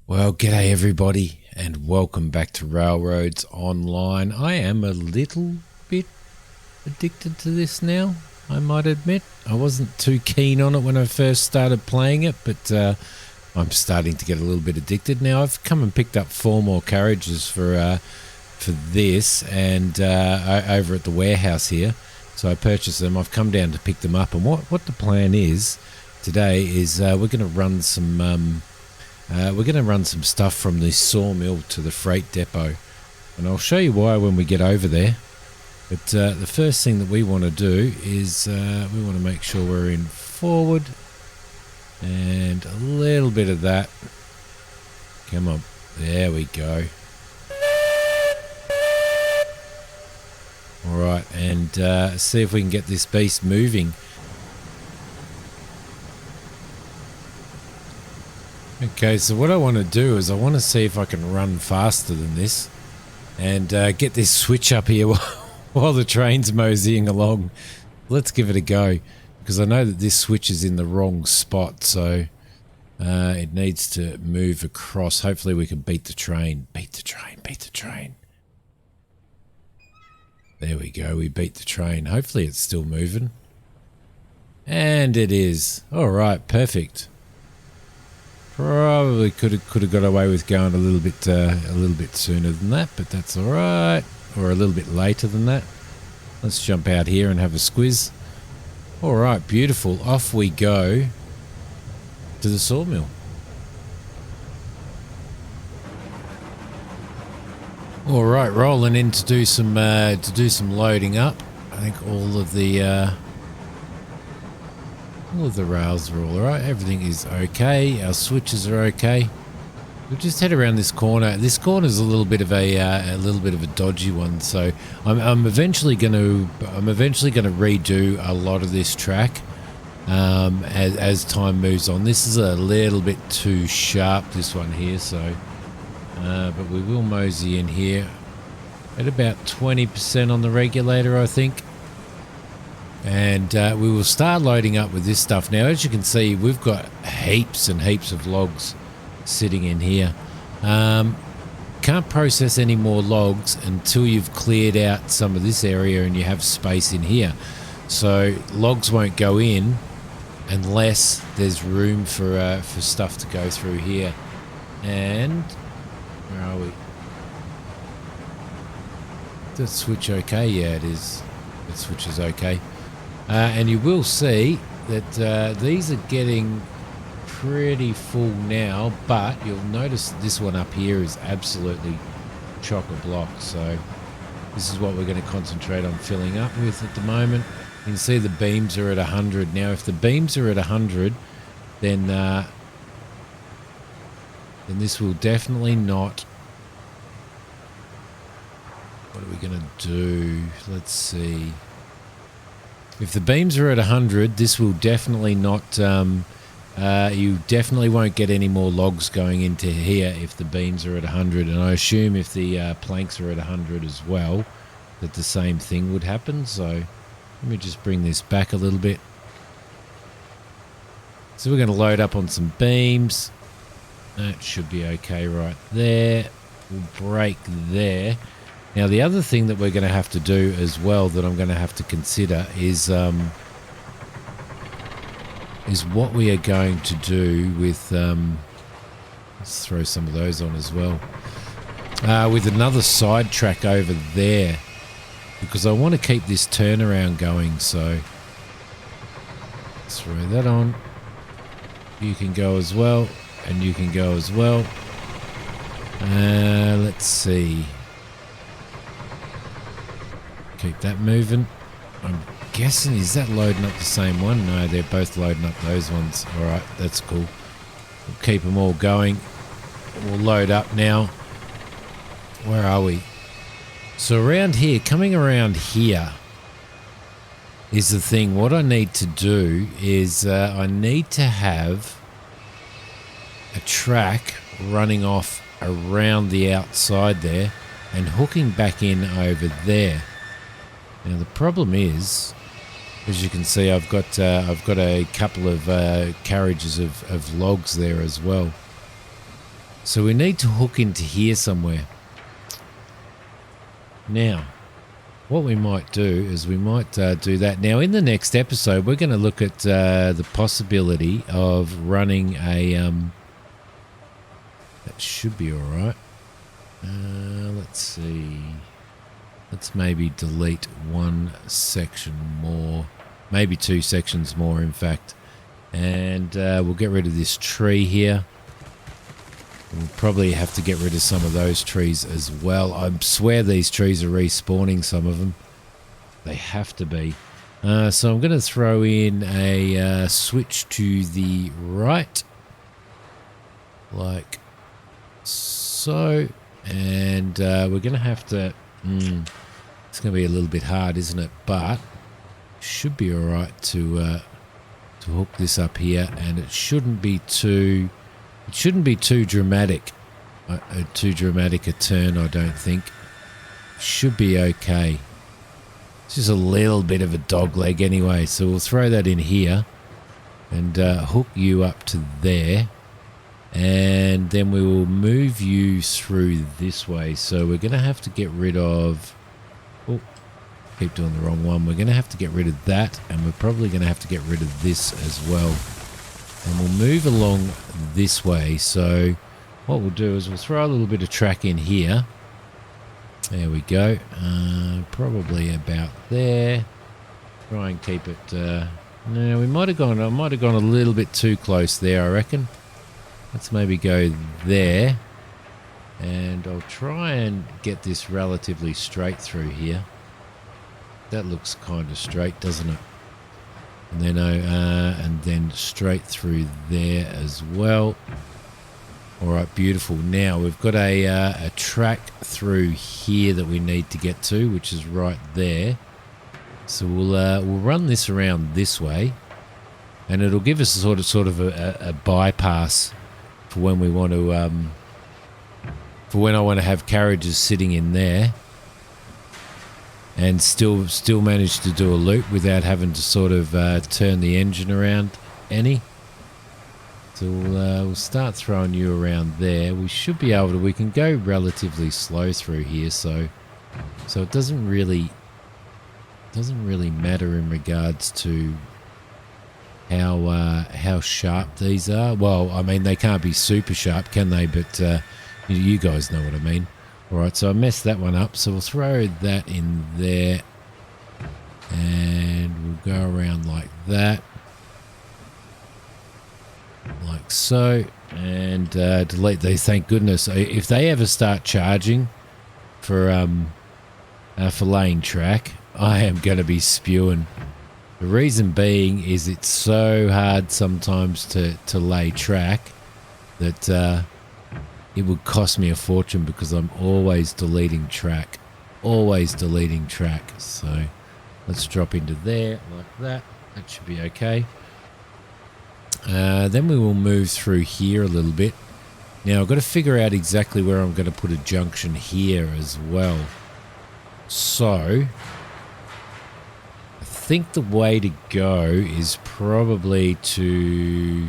Well, g'day everybody, and welcome back to Railroads Online. I am a little bit addicted to this now, I might admit. I wasn't too keen on it when I first started playing it, but I'm starting to get a little bit addicted. Now, I've come and picked up 4 more carriages for this, and over at the warehouse here. So I purchased them. I've come down to pick them up, and what the plan is today is we're going to run some... we're going to run some stuff from the sawmill to the freight depot, and I'll show you why when we get over there. But the first thing that we want to do is we want to make sure we're in forward, and a little bit of that. Come on, there we go. Alright, and see if we can get this beast moving. Okay, so what I want to do is I want to see if I can run faster than this and get this switch up here while the train's moseying along. Let's give it a go, because I know that this switch is in the wrong spot, so it needs to move across. Hopefully we can beat the train. Beat the train, beat the train. There we go, we beat the train. Hopefully it's still moving. And it is. Alright, perfect. Probably could have got away with going a little bit sooner than that, but that's all right, or a little bit later than that. Let's jump out here and have a squiz. All right, beautiful. Off we go to the sawmill. All right, rolling in to do some loading up. I think all of the rails are all right. Everything is okay. Our switches are okay. We'll just head around this corner. This corner is a little bit of a dodgy one. So I'm eventually going to redo a lot of this track as time moves on. This is a little bit too sharp, this one here. So, but we will mosey in here at about 20% on the regulator, I think. And we will start loading up with this stuff. Now, as you can see, we've got heaps and heaps of logs sitting in here. Can't process any more logs until you've cleared out some of this area and you have space in here. So logs won't go in unless there's room for stuff to go through here. And where are we? Is that switch okay? Yeah, it is. That switch is okay. And you will see that these are getting pretty full now, but you'll notice this one up here is absolutely chock-a-block. So this is what we're going to concentrate on filling up with at the moment. You can see the beams are at 100. Now, if the beams are at 100, then this will definitely not... What are we going to do? Let's see... If the beams are at 100, this will definitely not... you definitely won't get any more logs going into here if the beams are at 100. And I assume if the planks are at 100 as well, that the same thing would happen. So let me just bring this back a little bit. So we're going to load up on some beams. That should be okay right there. We'll break there. Now, the other thing that we're going to have to do as well that I'm going to have to consider is what we are going to do with... let's throw some of those on as well. With another side track over there, because I want to keep this turnaround going, so let's throw that on. You can go as well, and you can go as well. Let's see... Keep that moving. I'm guessing, is that loading up the same one? No, they're both loading up those ones. Alright, that's cool. We'll keep them all going. We'll load up now. Where are we? So around here, coming around here is the thing. What I need to do is I need to have a track running off around the outside there and hooking back in over there. Now the problem is, as you can see, I've got a couple of carriages of logs there as well. So we need to hook into here somewhere. Now, what we might do is we might do that. Now, in the next episode, we're going to look at the possibility of running a... that should be all right. Let's see. Let's maybe delete one section more. Maybe 2 sections more, in fact. And we'll get rid of this tree here. We'll probably have to get rid of some of those trees as well. I swear these trees are respawning, some of them. They have to be. So I'm going to throw in a switch to the right. Like so. And we're going to have to... it's going to be a little bit hard, isn't it? But should be all right to hook this up here. And it shouldn't be too... It shouldn't be too dramatic. Too dramatic a turn, I don't think. Should be okay. It's just a little bit of a dog leg anyway. So we'll throw that in here. And hook you up to there. And then we will move you through this way. So we're going to have to get rid of... Oh, keep doing the wrong one. We're going to have to get rid of that. And we're probably going to have to get rid of this as well. And we'll move along this way. So what we'll do is we'll throw a little bit of track in here. There we go. Probably about there. Try and keep it... no, we might have gone... I might have gone a little bit too close there, I reckon. Let's maybe go there. And I'll try and get this relatively straight through here. That looks kind of straight, doesn't it? And then straight through there as well. All right, beautiful. Now we've got a track through here that we need to get to, which is right there. So we'll run this around this way, and it'll give us a sort of a bypass for when we want to for when I want to have carriages sitting in there. And still manage to do a loop without having to sort of turn the engine around any. So we'll start throwing you around there. We should be able to. We can go relatively slow through here, so it doesn't really matter in regards to how sharp these are. Well, I mean they can't be super sharp, can they? But you guys know what I mean. Alright, so I messed that one up, so we'll throw that in there, and we'll go around like that, like so, and delete these, thank goodness. If they ever start charging for laying track, I am going to be spewing. The reason being is it's so hard sometimes to lay track that... it would cost me a fortune because I'm always deleting track. Always deleting track. So let's drop into there like that. That should be okay. Then we will move through here a little bit. Now I've got to figure out exactly where I'm going to put a junction here as well. So I think the way to go is probably to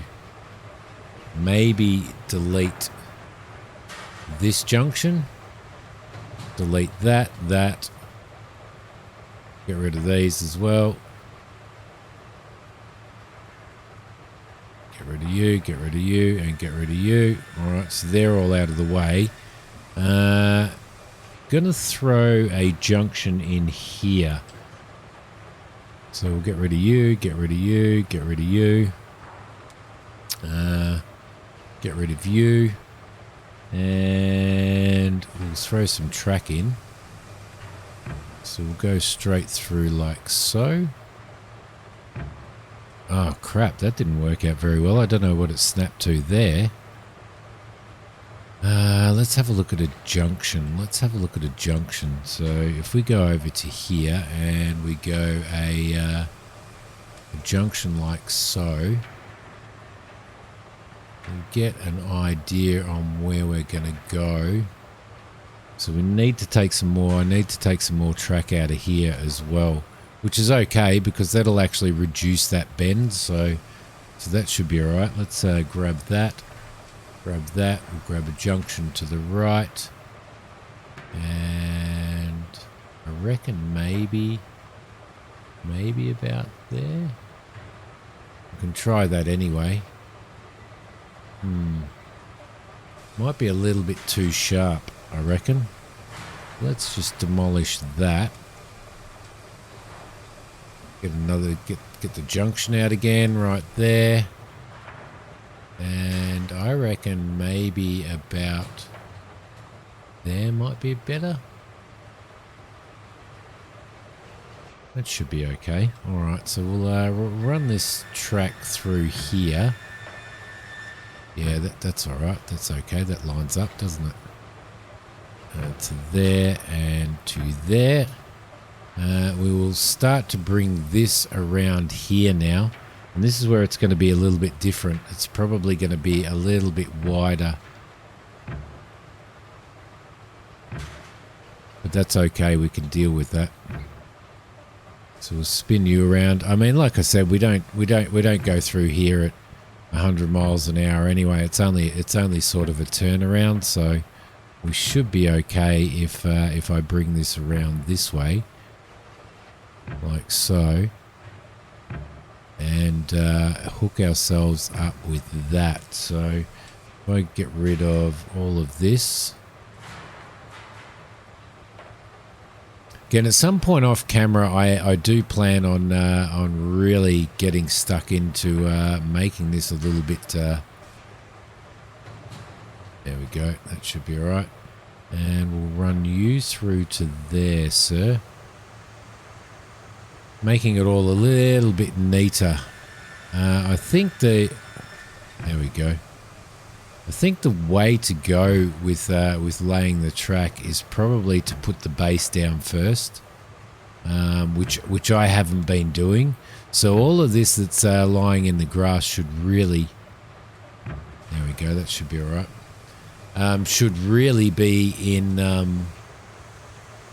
maybe delete this junction, delete that, get rid of these as well, get rid of you, and get rid of you. Alright, so they're all out of the way. Gonna throw a junction in here. So we'll get rid of you, get rid of you, get rid of you, get rid of you. And we'll throw some track in. So we'll go straight through like so. Oh crap, that didn't work out very well. I don't know what it snapped to there. Let's have a look at a junction. So if we go over to here and we go a junction like so, and get an idea on where we're going to go. So we need to take some more. I need to take some more track out of here as well, which is okay because that'll actually reduce that bend. So that should be all right. Let's grab that. Grab that. We'll grab a junction to the right. And I reckon maybe about there. I can try that anyway. Might be a little bit too sharp, I reckon. Let's just demolish that. Get the junction out again right there. And I reckon maybe about there might be better. That should be okay. Alright, so we'll run this track through here. Yeah, that's alright. That's okay. That lines up, doesn't it? To there and to there. We will start to bring this around here now. And this is where it's going to be a little bit different. It's probably going to be a little bit wider. But that's okay. We can deal with that. So we'll spin you around. I mean, like I said, we don't go through here at 100 miles an hour anyway. It's only sort of a turnaround, so we should be okay if I bring this around this way, like so, and hook ourselves up with that. So if I get rid of all of this. Again, at some point off camera, I do plan on really getting stuck into making this a little bit. There we go. That should be all right. And we'll run you through to there, sir. Making it all a little bit neater. I think there we go. I think the way to go with laying the track is probably to put the base down first, which I haven't been doing. So all of this that's lying in the grass should really, there we go, that should be all right. Should really be in,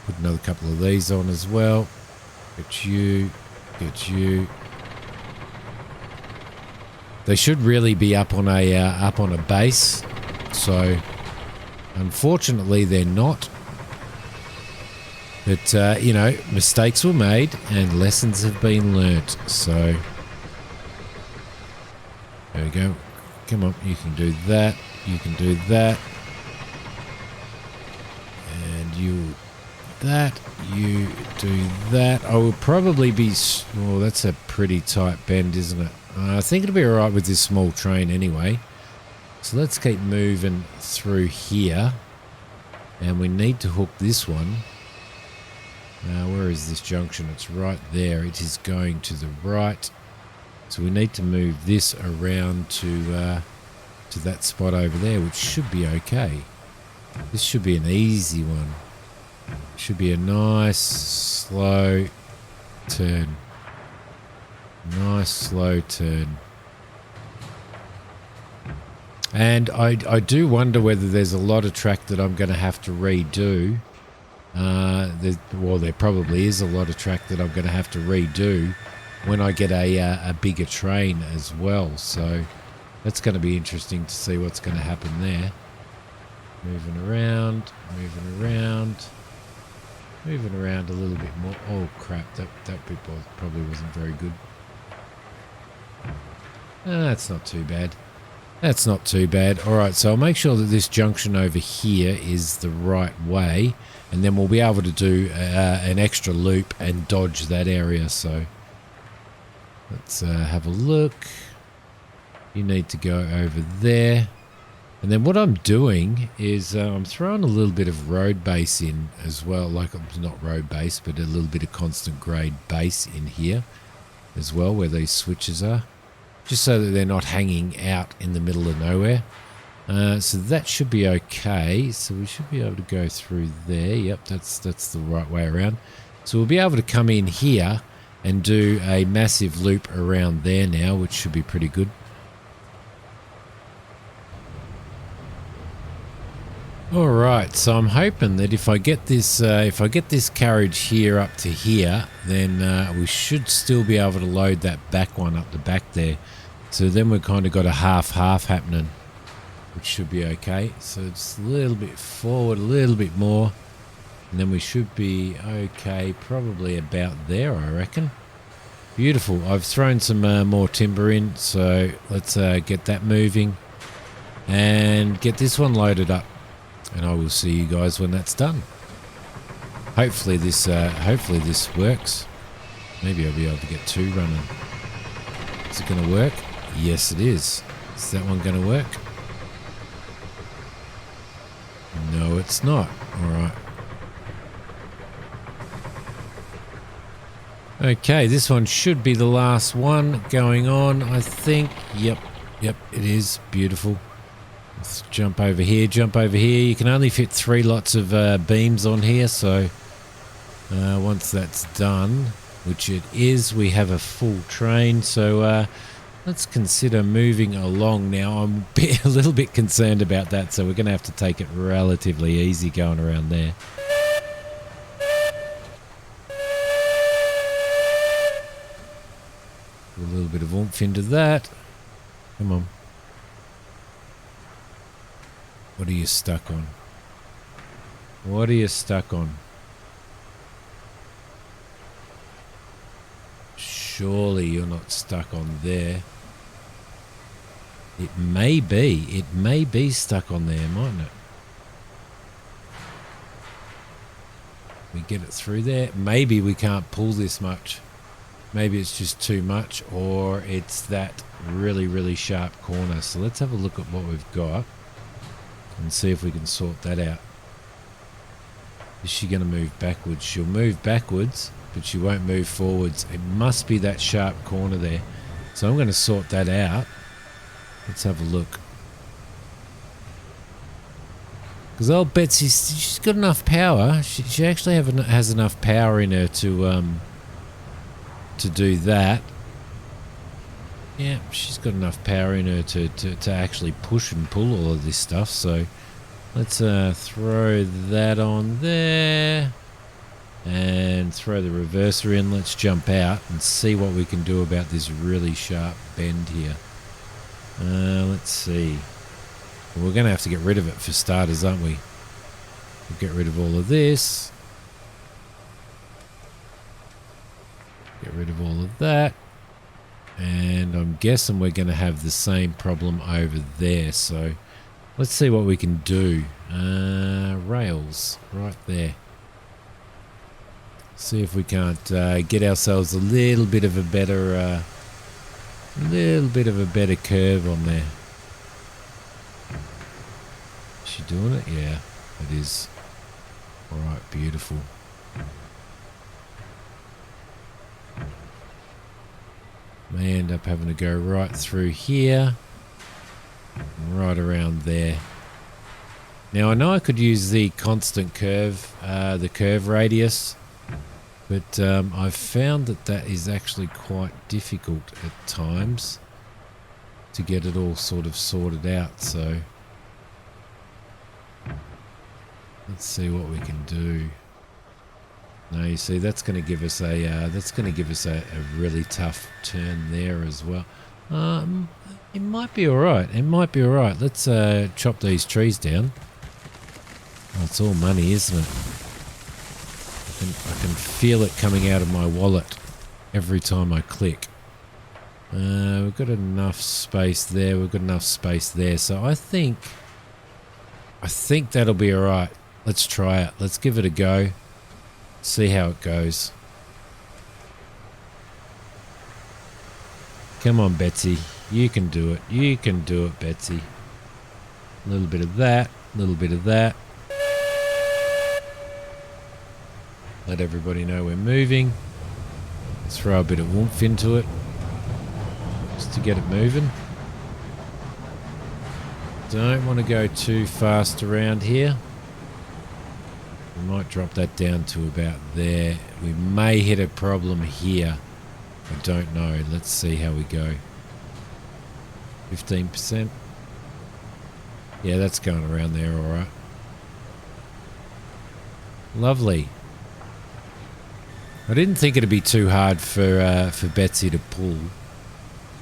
put another couple of these on as well. Get you. They should really be up on a base, so unfortunately they're not. But you know, mistakes were made and lessons have been learnt. So there we go. Come on, you can do that. You can do that, and you do that. I will probably be. Oh, that's a pretty tight bend, isn't it? I think it'll be alright with this small train anyway. So let's keep moving through here. And we need to hook this one. Now, where is this junction? It's right there. It is going to the right. So we need to move this around to that spot over there, which should be okay. This should be an easy one. Should be a nice, slow turn. Nice slow turn. And I do wonder whether there's a lot of track that I'm going to have to redo. There probably is a lot of track that I'm going to have to redo when I get a bigger train as well. So that's going to be interesting to see what's going to happen there. Moving around a little bit more. Oh crap, that bit probably wasn't very good. That's not too bad. That's not too bad. All right, so I'll make sure that this junction over here is the right way, and then we'll be able to do an extra loop and dodge that area. So let's have a look. You need to go over there. And then what I'm doing is I'm throwing a little bit of road base in as well, like not road base, but a little bit of constant grade base in here as well, where these switches are. Just so that they're not hanging out in the middle of nowhere. So that should be okay. So we should be able to go through there. Yep, that's the right way around. So we'll be able to come in here and do a massive loop around there now, which should be pretty good. All right, so I'm hoping that if I get this carriage here up to here, then we should still be able to load that back one up the back there. So then we've kind of got a half-half happening. which should be okay. So just a little bit forward, a little bit more, and then we should be okay, probably about there, I reckon. Beautiful. I've thrown some more timber in, so let's get that moving and get this one loaded up, and I will see you guys when that's done. Hopefully this works. Maybe I'll be able to get 2 running. Is it going to work? Yes, it is. Is that one going to work? No, it's not. All right. Okay, this one should be the last one going on, I think. Yep, it is. Beautiful. Let's jump over here, You can only fit 3 lots of beams on here, so once that's done, which it is, we have a full train. So let's consider moving along now. I'm a little bit concerned about that, so we're going to have to take it relatively easy going around there. A little bit of oomph into that. Come on. What are you stuck on? What are you stuck on? Surely you're not stuck on there. It may be stuck on there, mightn't it? We get it through there. Maybe we can't pull this much. Maybe it's just too much, or it's that really, really sharp corner. So let's have a look at what we've got and see if we can sort that out. Is she going to move backwards? She'll move backwards, but she won't move forwards. It must be that sharp corner there. So I'm going to sort that out. Let's have a look. Because old Betsy, she's got enough power. She actually has enough power in her to do that. Yeah, she's got enough power in her to actually push and pull all of this stuff. So let's throw that on there and throw the reverser in. Let's jump out and see what we can do about this really sharp bend here. Let's see. We're going to have to get rid of it for starters, aren't we? We'll get rid of all of this. Get rid of all of that. And I'm guessing we're going to have the same problem over there. So let's see what we can do. Rails right there. See if we can't get ourselves a little bit of a better curve on there. Is she doing it? Yeah, it is. All right, beautiful. May end up having to go right through here, right around there. Now I know I could use the constant curve, the curve radius, but I've found that is actually quite difficult at times to get it all sort of sorted out. So let's see what we can do. No, you see, that's going to give us a really tough turn there as well. It might be all right. It might be all right. Let's chop these trees down. Oh, it's all money, isn't it? I can feel it coming out of my wallet every time I click. We've got enough space there. We've got enough space there. So I think that'll be all right. Let's try it. Let's give it a go. See how it goes. Come on, Betsy. You can do it. You can do it, Betsy. A little bit of that. A little bit of that. Let everybody know we're moving. Let's throw a bit of oomph into it, just to get it moving. Don't want to go too fast around here. We might drop that down to about there. We may hit a problem here. I don't know. Let's see how we go. 15%. Yeah, that's going around there all right. Lovely. I didn't think it'd be too hard for Betsy to pull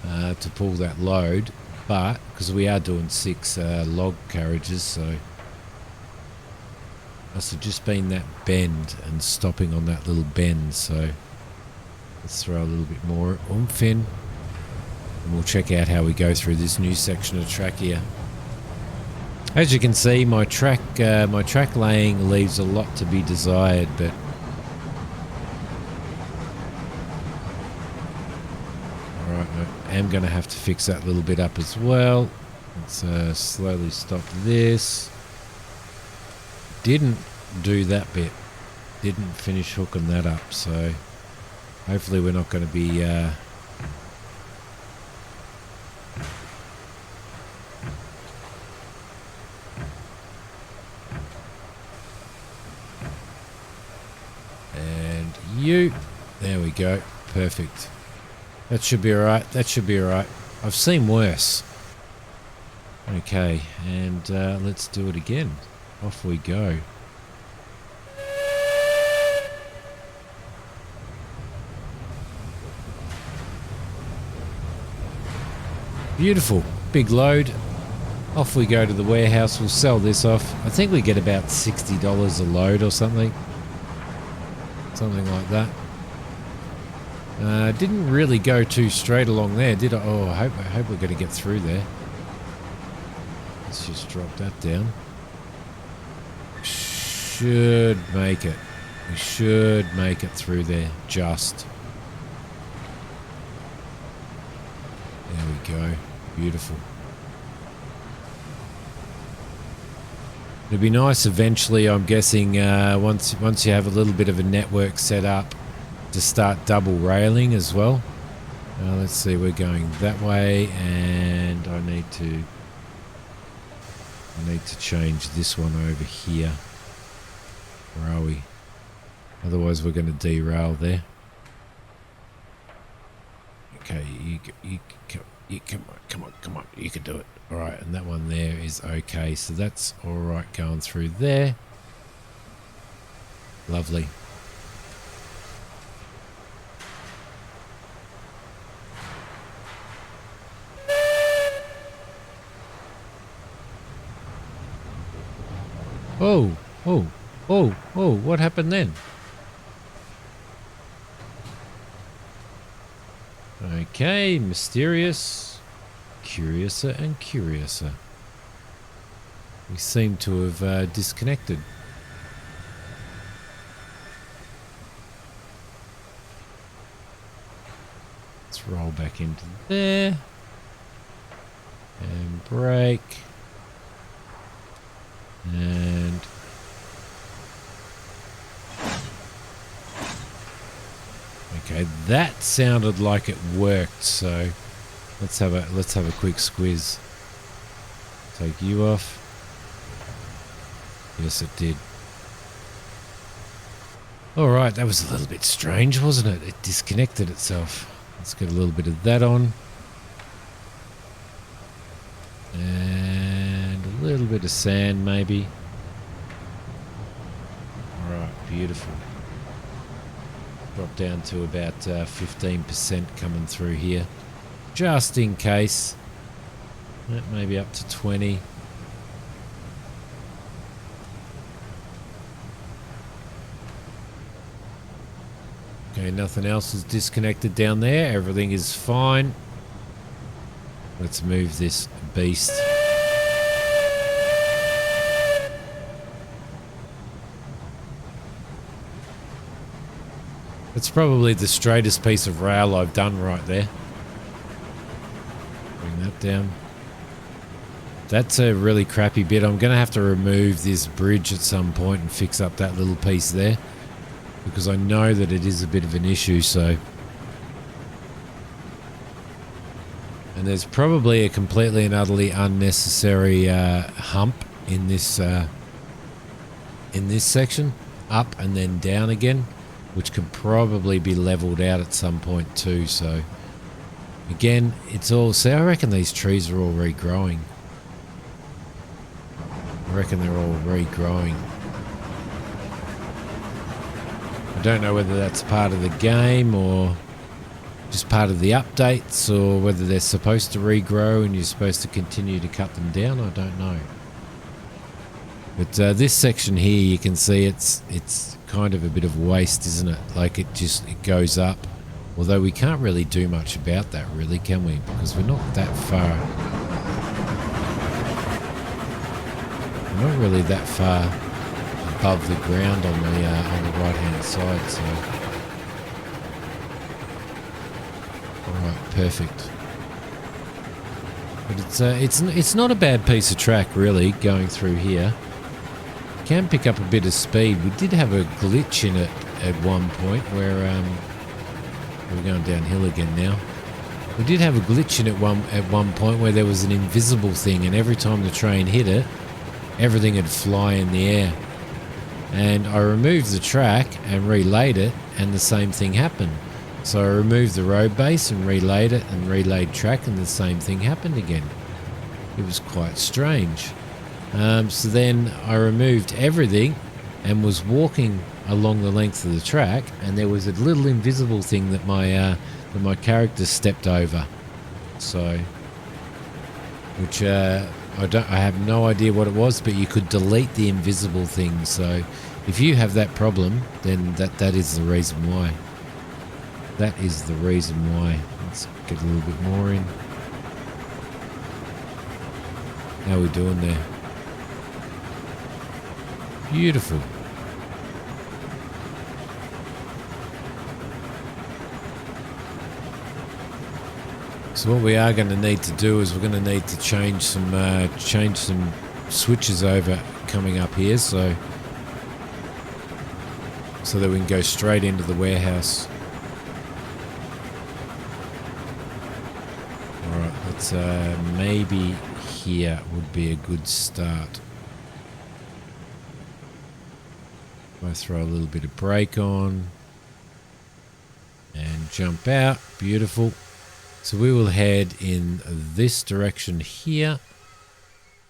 that load, but because we are doing 6 log carriages, so must have just been that bend and stopping on that little bend. So let's throw a little bit more oomph in, and we'll check out how we go through this new section of track here. As you can see, my track laying leaves a lot to be desired, but alright, I am going to have to fix that little bit up as well. Let's slowly stop this. Didn't do that bit. Didn't finish hooking that up, so hopefully we're not going to be and you, there we go, perfect. That should be alright, that should be alright. I've seen worse. Okay, and let's do it again. Off we go. Beautiful. Big load. Off we go to the warehouse. We'll sell this off. I think we get about $60 a load or something. Something like that. Didn't really go too straight along there, did I? Oh, I hope we're going to get through there. Let's just drop that down. Should make it. We should make it through there. Just. There we go. Beautiful. It'd be nice eventually, I'm guessing, once you have a little bit of a network set up, to start double railing as well. Let's see, we're going that way, and I need to change this one over here. Where are we? Otherwise we're going to derail there. Okay, you come on, you can do it. All right, and that one there is okay, so that's all right going through there. Lovely. Oh, what happened then? Okay, mysterious, curiouser and curiouser. We seem to have disconnected. Let's roll back into there. And brake. And okay, that sounded like it worked, so let's have a quick squiz. Take you off. Yes, it did. Alright, that was a little bit strange, wasn't it? It disconnected itself. Let's get a little bit of that on. And a little bit of sand, maybe. Alright, beautiful. Drop down to about 15% coming through here. Just in case. Maybe up to 20. Okay, nothing else is disconnected down there. Everything is fine. Let's move this beast. It's probably the straightest piece of rail I've done right there. Bring that down. That's a really crappy bit. I'm going to have to remove this bridge at some point and fix up that little piece there, because I know that it is a bit of an issue, so. And there's probably a completely and utterly unnecessary hump in this section, up and then down again, which could probably be leveled out at some point too. So again, it's all, see, I reckon these trees are all regrowing. I reckon they're all regrowing. I don't know whether that's part of the game or just part of the updates, or whether they're supposed to regrow and you're supposed to continue to cut them down. I don't know. But this section here, you can see it's kind of a bit of waste, isn't it? Like it goes up. Although we can't really do much about that, really, can we? Because we're not that far. We're not really that far above the ground on the right-hand side. So, all right, perfect. But it's not a bad piece of track, really, going through here. Can pick up a bit of speed. We did have a glitch in it at one point where we're going downhill again now. We did have a glitch in it at one point where there was an invisible thing, and every time the train hit it, everything would fly in the air. And I removed the track and relayed it, and the same thing happened. So I removed the road base and relayed it and relayed track, and the same thing happened again. It was quite strange. So then I removed everything and was walking along the length of the track, and there was a little invisible thing that my character stepped over. So, which I have no idea what it was, but you could delete the invisible thing. So if you have that problem, then that is the reason why. That is the reason why. Let's get a little bit more in. How are we doing there? Beautiful. So what we are going to need to do is we're going to need to change some switches over coming up here, so that we can go straight into the warehouse. All right, let's maybe here would be a good start. I throw a little bit of brake on and jump out. Beautiful. So we will head in this direction here,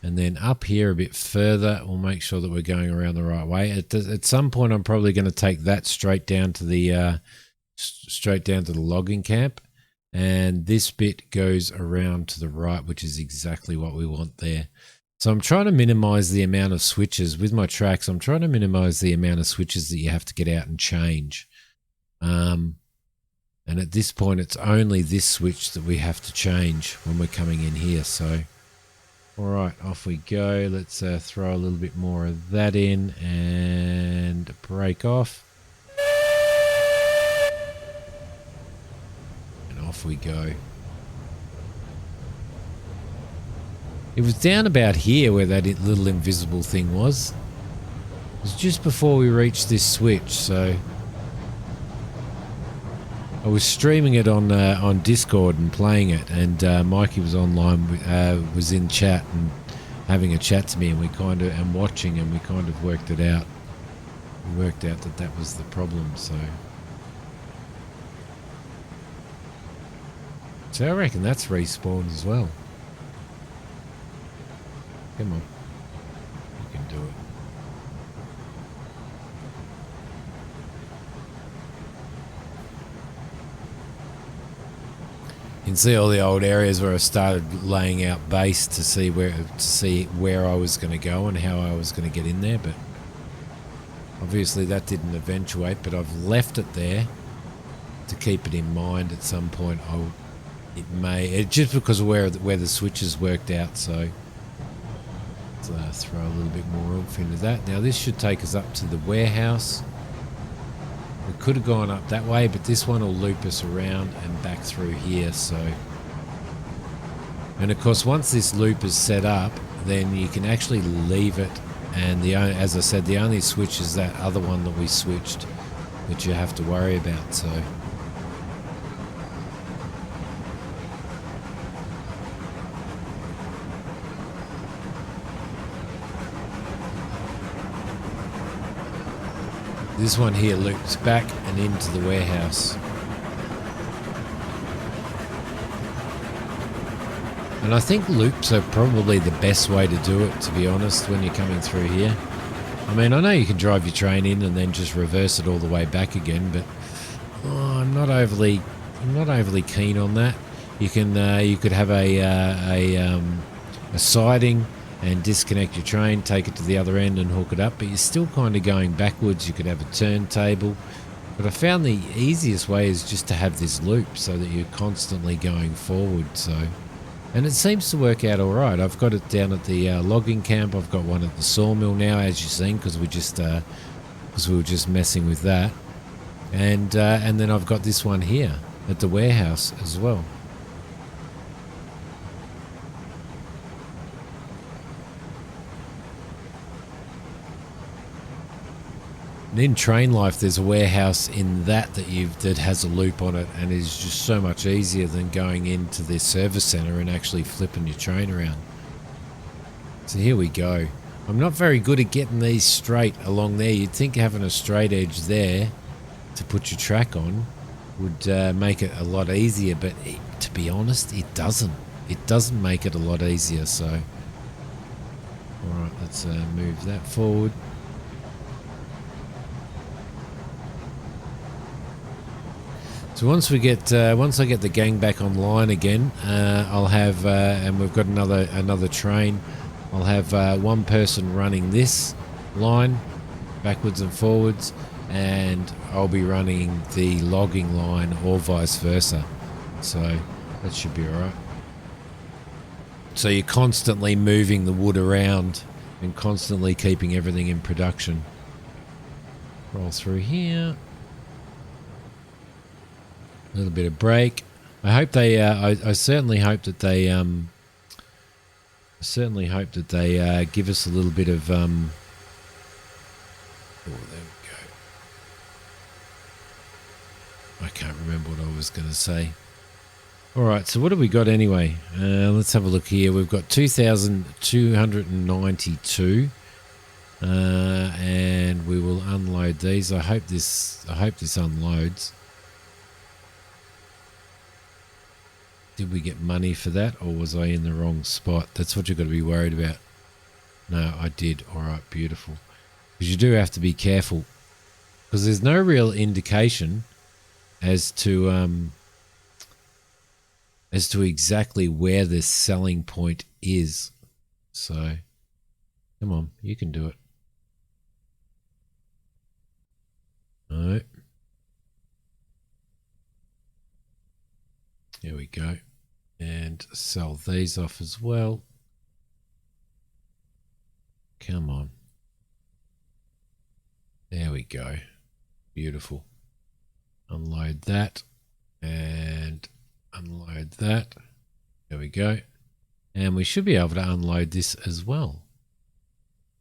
and then up here a bit further. We'll make sure that we're going around the right way. At some point, I'm probably going to take that straight down to the logging camp, and this bit goes around to the right, which is exactly what we want there. So I'm trying to minimize the amount of switches with my tracks. I'm trying to minimize the amount of switches that you have to get out and change. And at this point, it's only this switch that we have to change when we're coming in here. So, all right, off we go. Let's throw a little bit more of that in and break off. And off we go. It was down about here where that little invisible thing was. It was just before we reached this switch, so I was streaming it on Discord and playing it, and Mikey was online, was in chat and having a chat to me, and and watching, and we kind of worked it out. We worked out that was the problem, so I reckon that's respawned as well. Come on, you can do it. You can see all the old areas where I started laying out base to see where I was going to go and how I was going to get in there, but obviously that didn't eventuate. But I've left it there to keep it in mind. At some point, just because of where the switches worked out. So let's throw a little bit more oomph into that. Now this should take us up to the warehouse. We could have gone up that way, but this one will loop us around and back through here. So, and of course, once this loop is set up, then you can actually leave it. And as I said, the only switch is that other one that we switched that you have to worry about. So, this one here loops back and into the warehouse. And I think loops are probably the best way to do it, to be honest, when you're coming through here. I mean, I know you can drive your train in and then just reverse it all the way back again, but I'm not overly I'm not overly keen on that. You could have a siding and disconnect your train, take it to the other end and hook it up, but you're still kind of going backwards. You could have a turntable, but I found the easiest way is just to have this loop so that you're constantly going forward. So, and it seems to work out all right. I've got it down at the logging camp. I've got one at the sawmill now, as you've seen, because we were just messing with that, and then I've got this one here at the warehouse as well. And in train life, there's a warehouse in that has a loop on it, and is just so much easier than going into the service center and actually flipping your train around. So here we go. I'm not very good at getting these straight along there. You'd think having a straight edge there to put your track on would make it a lot easier, but to be honest, it doesn't. It doesn't make it a lot easier. So, all right, let's move that forward. So once I get the gang back online again, I'll have and we've got another train. I'll have one person running this line backwards and forwards, and I'll be running the logging line, or vice versa. So that should be all right. So you're constantly moving the wood around and constantly keeping everything in production. Roll through here. A little bit of break. I hope they. I certainly hope that they. Give us a little bit of. Oh, there we go. I can't remember what I was going to say. All right. So what have we got anyway? Let's have a look here. We've got 2,292, and we will unload these. I hope this unloads. Did we get money for that, or was I in the wrong spot? That's what you've got to be worried about. No, I did. All right, beautiful. Because you do have to be careful, because there's no real indication as to exactly where this selling point is. So, come on, you can do it. No. There we go. And sell these off as well. Come on. There we go. Beautiful. Unload that. And unload that. There we go. And we should be able to unload this as well.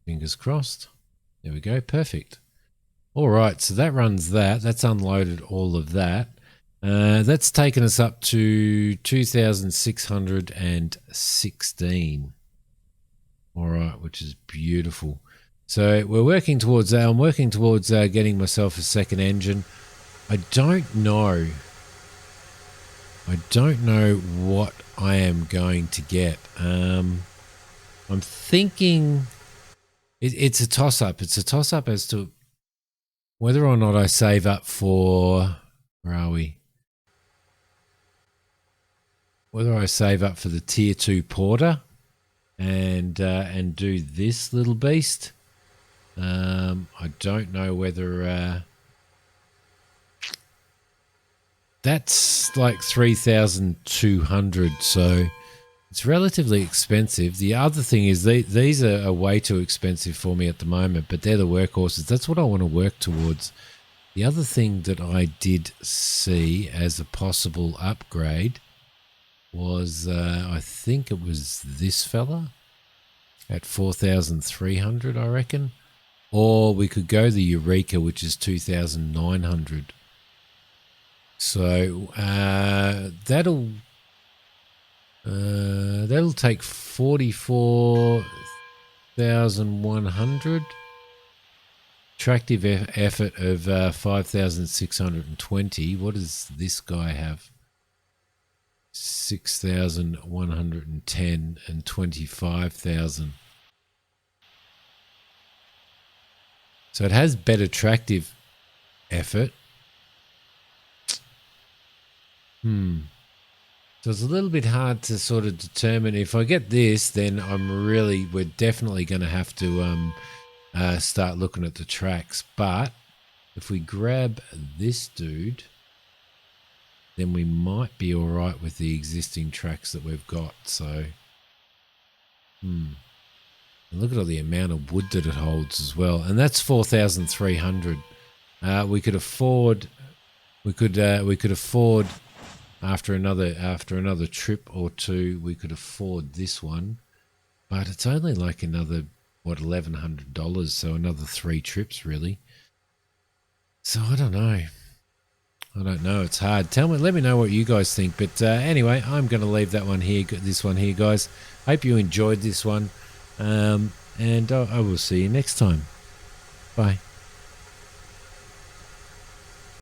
Fingers crossed. There we go. Perfect. All right. So that runs that. That's unloaded all of that. That's taken us up to 2,616. All right, which is beautiful. So we're working towards that. I'm working towards getting myself a second engine. I don't know what I am going to get. I'm thinking it's a toss-up. It's a toss-up as to whether or not I save up for... Where are we? Whether I save up for the tier 2 porter and do this little beast. I don't know whether that's like 3,200, so it's relatively expensive. The other thing is these are way too expensive for me at the moment, but they're the workhorses. That's what I want to work towards. The other thing that I did see as a possible upgrade was, I think it was this fella at 4,300, I reckon. Or we could go the Eureka, which is 2,900. So that'll take 44,100. Attractive effort of 5,620. What does this guy have? 6,110 and 25,000. So it has better attractive effort. So it's a little bit hard to sort of determine. If I get this, then we're definitely going to have to start looking at the tracks. But if we grab this dude, then we might be all right with the existing tracks that we've got. So, and look at all the amount of wood that it holds as well, and that's 4,300. We could afford. We could afford. After another trip or two, we could afford this one, but it's only like another $1,100, so another 3 trips really. So I don't know. It's hard. Let me know what you guys think. But anyway, I'm going to leave this one here, guys. Hope you enjoyed this one, and I will see you next time. Bye.